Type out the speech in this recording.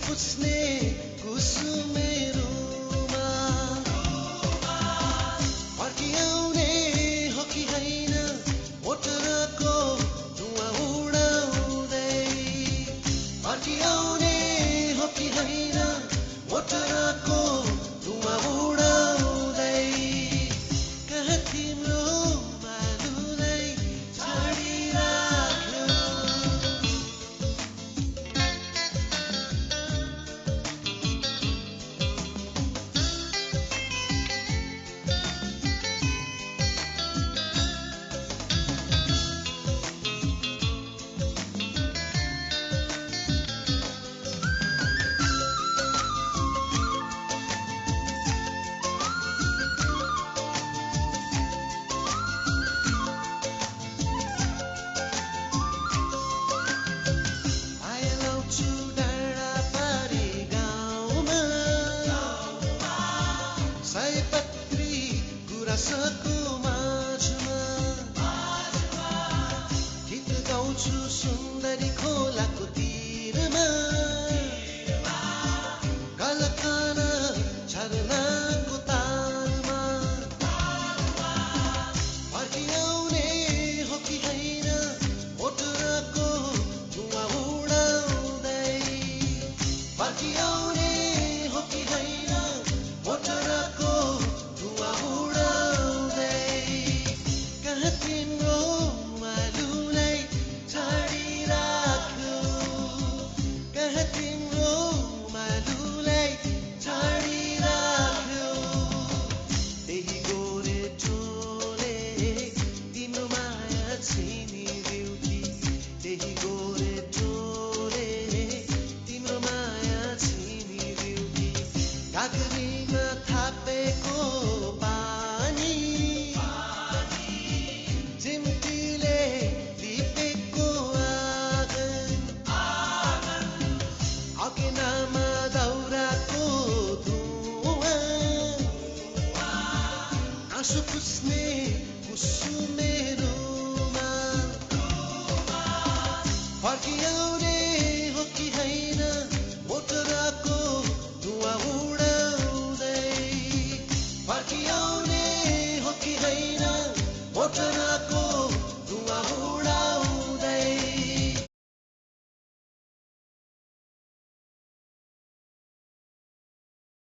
पुछ्ने कुसुमेरुमा फर्किआउने हो कि होइन मोटरको धुवा उडाउँदै फर्किआउने हो कि होइन मोटरको धुवा उडाउँदै कहाँ तिम्रो मालुलाई छाडिराख्यो गुराँसको माझमा गीत गाउँछु सुन्दरी खोलाको तीरमा गलखान झरनाको तालमा फर्किआउने हो कि होइन मोटरको धुवा उडाउँदै फर्किआउने हो कि होइन मोटरको धुवा तिम्रो मालुलाई छाडिराख्यो कहाँ तिम्रो मालुलाई छाडिराख्यो त्यही गोरे टोले तिम्रो माया छिनिदिउ कि त्यही गोरे टोले तिम्रो माया छिनिदिउ कि काकरीमा थापेको आँसु पुछ्ने कुसुमे